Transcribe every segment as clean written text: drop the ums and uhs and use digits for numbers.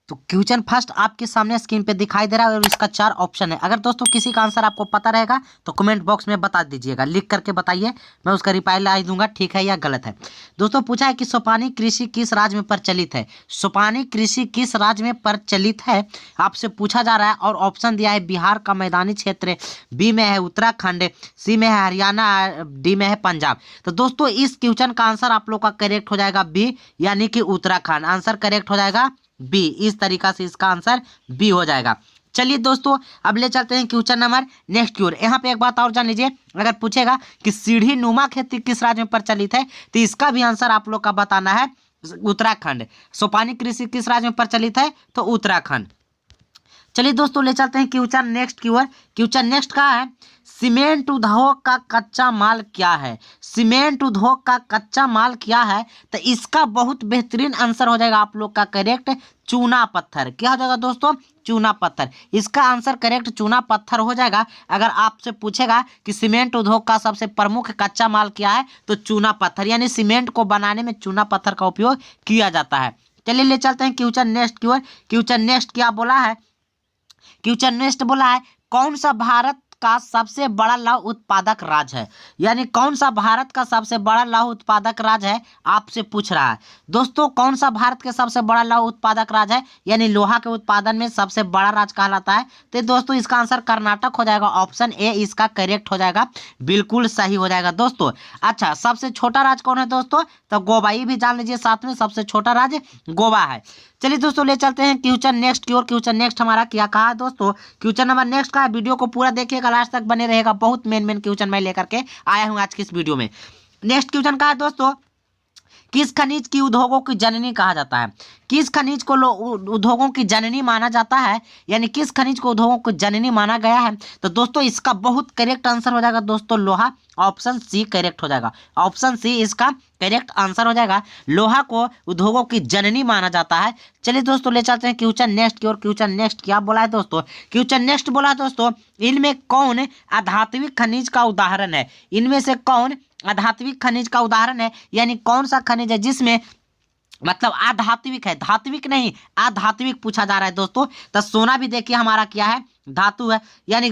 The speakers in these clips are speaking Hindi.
तो क्वेश्चन फर्स्ट आपके सामने स्क्रीन पे दिखाई दे रहा है और इसका 4 ऑप्शन है। अगर दोस्तों किसी का आंसर आपको पता रहेगा तो कमेंट बॉक्स में बता दीजिएगा, लिख करके बताइए, मैं उसका रिप्लाई दूंगा ठीक है या गलत है। दोस्तों पूछा है कि सोपानी कृषि किस राज्य में प्रचलित है। सोपानी कृषि किस राज्य में प्रचलित है आपसे पूछा जा रहा है और ऑप्शन दिया है बिहार का मैदानी क्षेत्र, बी में है उत्तराखंड, सी में है हरियाणा, डी में है पंजाब। तो दोस्तों इस क्वेश्चन का आंसर आप लोग का करेक्ट हो जाएगा बी, यानी कि उत्तराखंड। आंसर करेक्ट हो जाएगा बी। इस तरीका से इसका आंसर बी हो जाएगा। चलिए दोस्तों अब ले चलते हैं क्वेश्चन नंबर नेक्स्ट की ओर। यहाँ पे एक बात और जान लीजिए, अगर पूछेगा कि सीढ़ी नुमा खेती किस राज्य में प्रचलित है तो इसका भी आंसर आप लोग का बताना है उत्तराखंड। सोपानी कृषि किस राज्य में प्रचलित है तो उत्तराखंड। चलिए दोस्तों ले चलते हैं क्वेश्चन नेक्स्ट की ओर। क्वेश्चन नेक्स्ट का है सीमेंट उद्योग का कच्चा माल क्या है। सीमेंट उद्योग का कच्चा माल क्या है तो इसका बहुत बेहतरीन आंसर हो जाएगा आप लोग का करेक्ट चूना पत्थर। क्या हो जाएगा दोस्तों चूना पत्थर। इसका आंसर करेक्ट चूना पत्थर हो जाएगा। अगर आपसे पूछेगा कि सीमेंट उद्योग का सबसे प्रमुख कच्चा माल क्या है तो चूना पत्थर, यानी सीमेंट को बनाने में चूना पत्थर का उपयोग किया जाता है। चलिए ले चलते हैं क्वेश्चन नेक्स्ट की ओर। क्वेश्चन नेक्स्ट क्या बोला है, क्वेश्चन नेक्स्ट बोला है कौन सा भारत का सबसे बड़ा लौह उत्पादक राज्य है। यानी कौन सा भारत का सबसे बड़ा लौह उत्पादक राज्य है आपसे पूछ रहा है। दोस्तों कौन सा भारत के सबसे बड़ा लौह उत्पादक राज्य है, यानी लोहा के उत्पादन में सबसे बड़ा राज्य कहलाता है। तो दोस्तों इसका आंसर कर्नाटक हो जाएगा। ऑप्शन ए इसका करेक्ट हो जाएगा, बिल्कुल सही हो जाएगा दोस्तों। अच्छा सबसे छोटा राज्य कौन है दोस्तों तो गोवा, ये भी जान लीजिए साथ में सबसे छोटा राज्य गोवा है। चलिए दोस्तों ले चलते हैं क्वेश्चन नेक्स्ट की ओर। क्वेश्चन नेक्स्ट हमारा क्या कहा है दोस्तों, क्वेश्चन नंबर नेक्स्ट का है, वीडियो को पूरा देखिएगा लास्ट तक बने रहेगा, बहुत मेन क्वेश्चन मैं लेकर के आया हूं आज की इस वीडियो में। नेक्स्ट क्वेश्चन का है दोस्तों किस खनिज की उद्योगों की जननी कहा जाता है। किस खनिज को उद्योगों की जननी माना जाता है, यानी किस खनिज को उद्योगों की जननी माना गया है तो दोस्तों इसका बहुत करेक्ट आंसर हो जाएगा दोस्तों लोहा। ऑप्शन सी करेक्ट हो जाएगा। ऑप्शन सी इसका करेक्ट आंसर हो जाएगा। लोहा को उद्योगों की जननी माना जाता है। चलिए दोस्तों ले चलते हैं क्वेश्चन नेक्स्ट की ओर। क्वेश्चन नेक्स्ट क्या बोला है दोस्तों, क्वेश्चन नेक्स्ट बोला है दोस्तों इनमें कौन अधात्विक खनिज का उदाहरण है। इनमें से कौन अधात्विक खनिज का उदाहरण है, यानी कौन सा खनिज है जिसमें मतलब अधात्विक है, धात्विक नहीं अधात्विक पूछा जा रहा है दोस्तों। तो सोना भी देखिए हमारा क्या है धातु है, यानी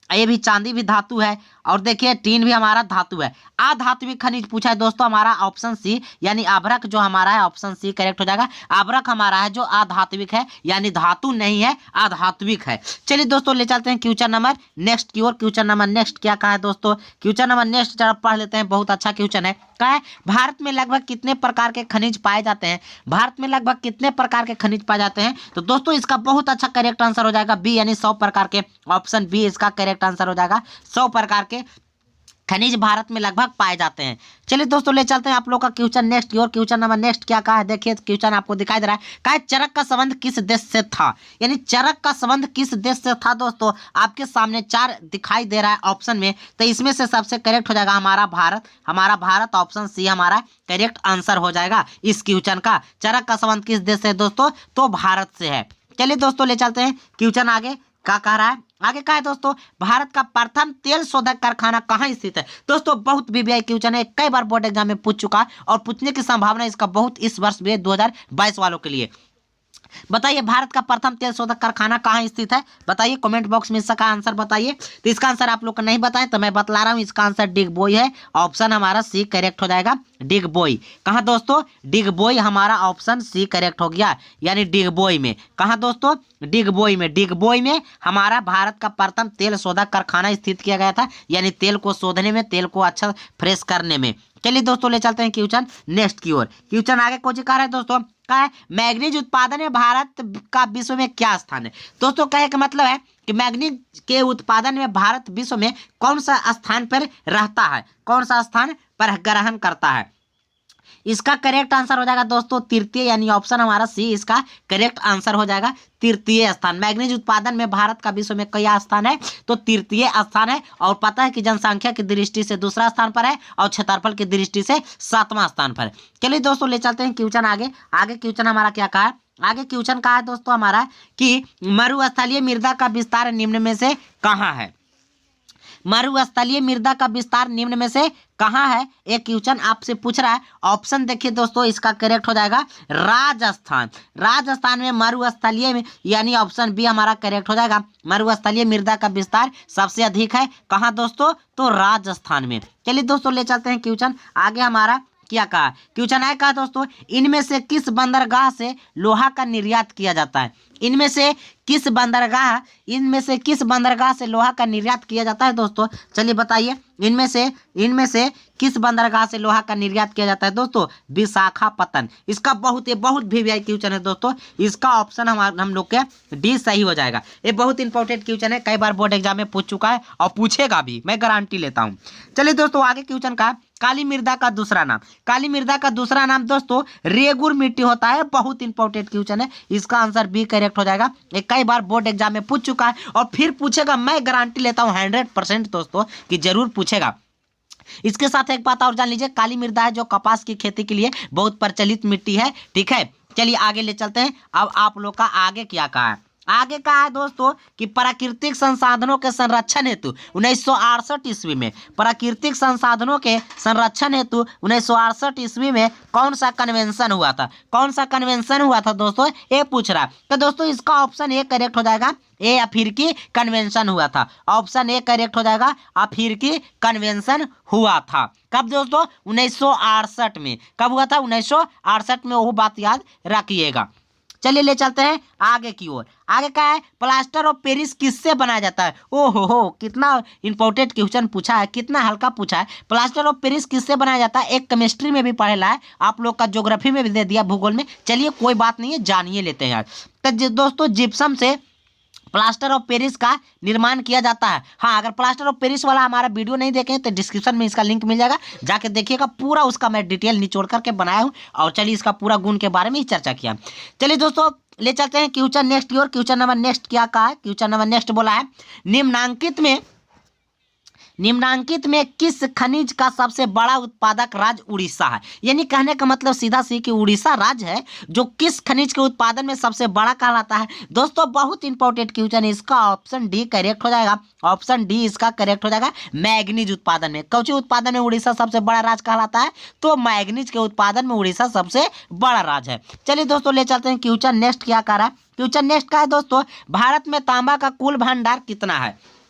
ये भी चांदी भी धातु है, और देखिए टीन भी हमारा धातु है। अधात्विक खनिज पूछा है दोस्तों हमारा ऑप्शन सी, यानी अभ्रक जो हमारा है ऑप्शन सी करेक्ट हो जाएगा। अभ्रक हमारा है जो अधात्विक है, यानी धातु नहीं है अधात्विक है। चलिए दोस्तों ले चलते हैं क्वेश्चन नंबर नेक्स्ट की ओर। क्वेश्चन नंबर नेक्स्ट क्या कहा है दोस्तों, क्वेश्चन नंबर नेक्स्ट जरा पढ़ लेते हैं, बहुत अच्छा क्वेश्चन है। कहा है भारत में लगभग कितने प्रकार के खनिज पाए जाते हैं। भारत में लगभग कितने प्रकार के खनिज पाए जाते हैं तो दोस्तों इसका बहुत अच्छा करेक्ट आंसर हो जाएगा बी, यानी 100 प्रकार के। ऑप्शन बी इसका करेक्ट आंसर हो जाएगा। 100 प्रकार के खनिज भारत में लगभग पाए जाते हैं। चलिए दोस्तों ले चलते हैं आप लोग का क्वेश्चन नेक्स्ट की ओर। क्वेश्चन नंबर नेक्स्ट क्या कहा है देखिए, क्वेश्चन आपको दिखाई दे रहा है। कहा है चरक का संबंध किस देश से था, यानी चरक का संबंध किस देश से था दोस्तों। आपके सामने 4 दिखाई दे रहा है ऑप्शन में, तो इसमें से सबसे करेक्ट हो जाएगा हमारा भारत। हमारा भारत ऑप्शन सी हमारा करेक्ट आंसर हो जाएगा इस क्वेश्चन का। चरक का संबंध किस देश से दोस्तों तो भारत से है। चलिए दोस्तों ले चलते हैं क्वेश्चन आगे क्या कह रहा है। आगे का है दोस्तों भारत का प्रथम तेल शोधक कारखाना कहाँ स्थित है। दोस्तों बहुत वीवीआई क्वेश्चन है, कई बार बोर्ड एग्जाम में पूछ चुका और पूछने की संभावना इसका बहुत इस वर्ष भी 2022 वालों के लिए। बताइए भारत का प्रथम तेल शोधक कारखाना कहाँ स्थित है, बताइए कमेंट बॉक्स में इसका आंसर बताइए। तो इसका आंसर आप लोग को नहीं बताएं तो मैं बतला रहा हूँ, इसका आंसर डिगबोई है। ऑप्शन हमारा सी करेक्ट हो जाएगा डिगबोई। कहाँ दोस्तों डिगबोई हमारा ऑप्शन सी करेक्ट हो गया, यानी डिगबोई में। कहाँ दोस्तों डिगबोई में। डिगबोई में हमारा भारत का प्रथम तेल शोधक कारखाना स्थित किया गया था, यानी तेल को शोधने में, तेल को अच्छा फ्रेश करने में। चलिए दोस्तों ले चलते हैं क्वेश्चन नेक्स्ट की ओर। क्वेश्चन आगे कौन सी कह रहा है दोस्तों, का है मैग्नीज उत्पादन में भारत का विश्व में क्या स्थान है। दोस्तों कहे का मतलब है कि मैग्नीज के उत्पादन में भारत विश्व में कौन सा स्थान पर रहता है, कौन सा स्थान पर ग्रहण करता है। इसका करेक्ट आंसर हो जाएगा दोस्तों तृतीय, यानी ऑप्शन हमारा सी इसका करेक्ट आंसर हो जाएगा तृतीय स्थान। मैग्नीज उत्पादन में भारत का विश्व में क्या स्थान है तो तृतीय स्थान है। और पता है कि जनसंख्या की दृष्टि से दूसरा स्थान पर है और क्षेत्रफल की दृष्टि से 7वां स्थान पर है। चलिए दोस्तों ले चलते हैं क्वेश्चन आगे। आगे क्वेश्चन हमारा क्या कहा है, आगे क्वेश्चन कहा है दोस्तों हमारा कि मरुस्थलीय मृदा का विस्तार निम्न में से कहाँ है। मरुस्थलीय मृदा का विस्तार निम्न में से कहाँ है? एक क्वेश्चन आपसे पूछ रहा है। ऑप्शन देखिए दोस्तों, इसका करेक्ट हो जाएगा राजस्थान। राजस्थान में मरुस्थलीय में, यानी ऑप्शन बी हमारा करेक्ट हो जाएगा। मरुस्थलीय मृदा का विस्तार सबसे अधिक है कहाँ दोस्तों? तो राजस्थान में। चलिए दोस्तों ले चलते हैं क्वेश्चन आगे। हमारा क्या कहा? क्वेश्चन है कहा दोस्तों, इनमें से किस बंदरगाह से लोहा का निर्यात किया जाता है? इनमें से किस बंदरगाह से लोहा का निर्यात किया जाता है दोस्तों? चलिए बताइए, इनमें से किस बंदरगाह से लोहा का निर्यात किया जाता है दोस्तों? विशाखापत्तनम। इसका बहुत वीवीआई क्वेश्चन है दोस्तों। इसका ऑप्शन हम लोग के डी सही हो जाएगा। ये बहुत इंपॉर्टेंट क्वेश्चन है, कई बार बोर्ड एग्जाम में पूछ चुका है और पूछेगा भी, मैं गारंटी लेता हूँ। चलिए दोस्तों आगे क्वेश्चन का, काली मृदा का दूसरा नाम। काली मृदा का दूसरा नाम दोस्तों रेगुर मिट्टी होता है। बहुत इंपॉर्टेंट क्वेश्चन है, इसका आंसर बी करेक्ट हो जाएगा। ये कई बार बोर्ड एग्जाम में पूछ चुका है और फिर पूछेगा, मैं गारंटी लेता हूं 100% दोस्तों कि जरूर पूछेगा। इसके साथ एक बात और जान लीजिए, काली मृदा है जो कपास की खेती के लिए बहुत प्रचलित मिट्टी है। ठीक है, चलिए आगे ले चलते हैं। अब आप लोग का आगे क्या कहा है? आगे कहा है दोस्तों कि प्राकृतिक संसाधनों के संरक्षण हेतु 1968 ईस्वी में, प्राकृतिक संसाधनों के संरक्षण हेतु 1968 ईस्वी में कौन सा कन्वेंशन हुआ था? कौन सा कन्वेंशन हुआ था दोस्तों, ये पूछ रहा है। तो दोस्तों इसका ऑप्शन ए करेक्ट हो जाएगा। ए अफ्रीकी कन्वेंशन हुआ था। ऑप्शन ए करेक्ट हो जाएगा, अफ्रीकी कन्वेंशन हुआ था। कब दोस्तों? 1968 में। कब हुआ था? 1968 में। वो बात याद रखिएगा। चलिए ले चलते हैं आगे की ओर। आगे क्या है? प्लास्टर ऑफ पेरिस किससे बनाया जाता है? ओहो हो, कितना इंपॉर्टेंट क्वेश्चन पूछा है, कितना हल्का पूछा है। प्लास्टर ऑफ पेरिस किससे बनाया जाता है? एक केमिस्ट्री में भी पढ़ेला है, आप लोग का ज्योग्राफी में भी दे दिया, भूगोल में। चलिए कोई बात नहीं है, जानिए लेते हैं यार। तो दोस्तों जिप्सम से प्लास्टर ऑफ पेरिस का निर्माण किया जाता है। हाँ, अगर प्लास्टर ऑफ पेरिस वाला हमारा वीडियो नहीं देखें तो डिस्क्रिप्शन में इसका लिंक मिल जाएगा, जाके देखिएगा। पूरा उसका मैं डिटेल निचोड़ करके बनाया हूँ और चलिए इसका पूरा गुण के बारे में ही चर्चा किया। चलिए दोस्तों ले चलते हैं क्वेश्चन नेक्स्ट की ओर। क्वेश्चन नंबर नेक्स्ट क्या कहा है? क्वेश्चन नंबर नेक्स्ट बोला है, निम्नांकित में किस खनिज का सबसे बड़ा उत्पादक राज्य उड़ीसा है? यानी कहने का मतलब सीधा सी कि उड़ीसा राज्य है जो किस खनिज के उत्पादन में सबसे बड़ा कहलाता है। दोस्तों बहुत इंपॉर्टेंट क्वेश्चन है, इसका ऑप्शन डी करेक्ट हो जाएगा। ऑप्शन डी इसका करेक्ट हो जाएगा। मैग्नीज उत्पादन में, कौची उत्पादन में उड़ीसा सबसे बड़ा राज्य कहलाता है? तो मैग्नीज के उत्पादन में उड़ीसा सबसे बड़ा राज्य है। चलिए दोस्तों ले चलते हैं क्वेश्चन नेक्स्ट क्या कह रहा है। क्वेश्चन नेक्स्ट का है दोस्तों, भारत में तांबा का कुल भंडार कितना है?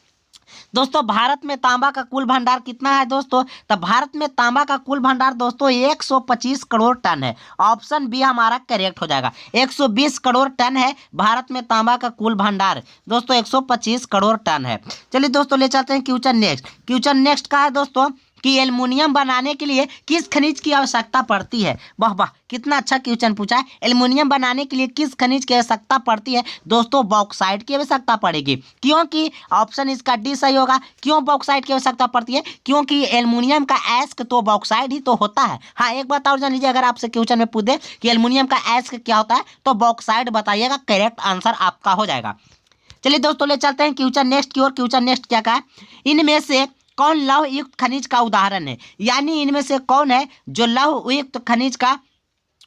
दोस्तों भारत में तांबा का कुल भंडार कितना है दोस्तों? तो भारत में तांबा का कुल भंडार दोस्तों 125 करोड़ टन है। ऑप्शन बी हमारा करेक्ट हो जाएगा। 120 करोड़ टन है भारत में तांबा का कुल भंडार दोस्तों, 125 करोड़ टन है। चलिए दोस्तों ले चलते हैं क्वेश्चन नेक्स्ट। क्वेश्चन नेक्स्ट का है दोस्तों कि एल्युमिनियम बनाने के लिए किस खनिज की आवश्यकता पड़ती है? वाह वाह, कितना अच्छा क्वेश्चन पूछा है। एल्युमिनियम बनाने के लिए किस खनिज की आवश्यकता पड़ती है? दोस्तों बॉक्साइट की आवश्यकता पड़ेगी, क्योंकि ऑप्शन इसका डी सही होगा। क्यों बॉक्साइट की आवश्यकता पड़ती है? क्योंकि एल्युमिनियम का एस्क तो बॉक्साइट ही तो होता है। हाँ, एक बात और जान लीजिए, अगर आपसे क्वेश्चन में पूछे कि एल्युमिनियम का एस्क क्या होता है तो बॉक्साइट बताइएगा, करेक्ट आंसर आपका हो जाएगा। चलिए दोस्तों ले चलते हैं क्वेश्चन नेक्स्ट की ओर। क्वेश्चन नेक्स्ट क्या कहा है? इनमें से कौन लौह युक्त खनिज का उदाहरण है? यानी इनमें से कौन है जो लौह युक्त खनिज का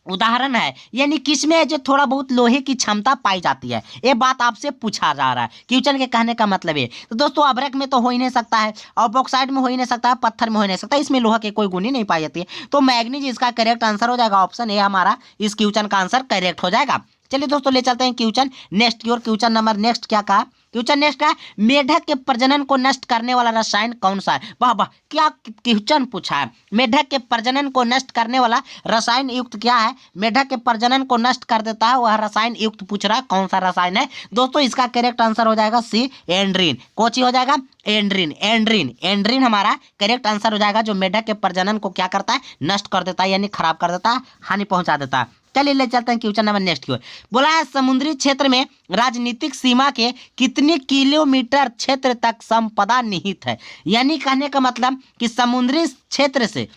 उदाहरण है? यानी किसमें है जो थोड़ा बहुत लोहे की क्षमता पाई जाती है? ये बात आपसे पूछा जा रहा है। क्वेश्चन के कहने का मतलब ये। तो दोस्तों अभ्रक में तो हो ही नहीं सकता है, और बॉक्साइट में हो ही नहीं सकता है, पत्थर में हो ही नहीं सकता, इसमें लोहा के कोई गुण ही नहीं पाई जाती है। तो मैग्नीज इसका करेक्ट आंसर हो जाएगा। ऑप्शन ए हमारा इस क्वेश्चन का आंसर करेक्ट हो जाएगा। चलिए दोस्तों ले चलते हैं क्वेश्चन नेक्स्ट की ओर। क्वेश्चन नंबर नेक्स्ट क्या कहा? क्वेश्चन नेक्स्ट का, मेढक के प्रजनन को नष्ट करने वाला रसायन कौन सा है? वाह वाह, क्या क्वेश्चन पूछा है। मेढक के प्रजनन को नष्ट करने वाला रसायन युक्त क्या है? मेढक के प्रजनन को नष्ट कर देता है वह रसायन युक्त पूछ रहा है, कौन सा रसायन है दोस्तों? इसका करेक्ट आंसर हो जाएगा सी, एंड्रीन। कोची हो जाएगा? एंड्रीन। एंड्रीन एंड्रीन हमारा करेक्ट आंसर हो जाएगा, जो मेढक के प्रजनन को क्या करता है? नष्ट कर देता है, यानी खराब कर देता है, हानि पहुंचा देता है। चलिए ले चलते हैं क्वेश्चन नंबर नेक्स्ट की ओर। बोला है समुद्री क्षेत्र में राजनीतिक सीमा के कितने किलोमीटर क्षेत्र तक संपदा निहित है? यानी कहने का मतलब कि समुद्री क्षेत्र से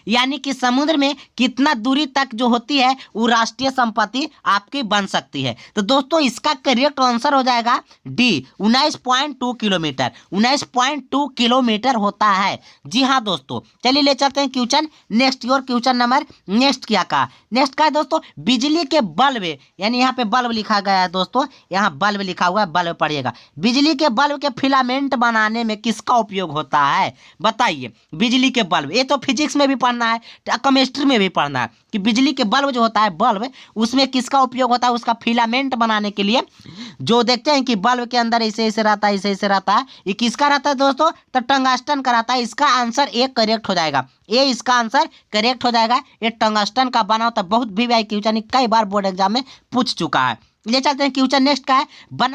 यानी कि समुद्र में कितना दूरी तक जो होती है वो राष्ट्रीय संपत्ति आपकी बन सकती है। तो दोस्तों इसका करेक्ट आंसर हो जाएगा डी 19.2 किलोमीटर। 19.2 किलोमीटर होता है। जी हाँ दोस्तों, चलिए ले चलते हैं question next. Your question number next क्या कहा? नेक्स्ट का है दोस्तों बिजली के बल्ब, यानी यहाँ पे बल्ब लिखा गया है दोस्तों, यहाँ बल्ब लिखा हुआ है, बल्ब पढ़िएगा। बिजली के बल्ब के फिलामेंट बनाने में किसका उपयोग होता है? बताइए। बिजली के बल्ब, ये तो फिजिक्स में भी पढ़ना है, केमिस्ट्री में भी पढ़ना है कि बिजली के बल्ब जो होता है बल्ब, उसमें किसका उपयोग होता है? उसका फिलामेंट बनाने के लिए। जो देखते हैं कि बल्ब के अंदर ऐसे ऐसे रहता है, ऐसे ऐसे रहता है, ये किसका रहता है दोस्तों? तो टंगस्टन का रहता है। इसका आंसर ए करेक्ट हो जाएगा। ये इसका आंसर करेक्ट हो जाएगा। ये टंगस्टन का बना होता है। बहुत भी क्वेश्चन कई बार बोर्ड एग्जाम में पूछ चुका है। ले चलते हैं क्वेश्चन नेक्स्ट का है।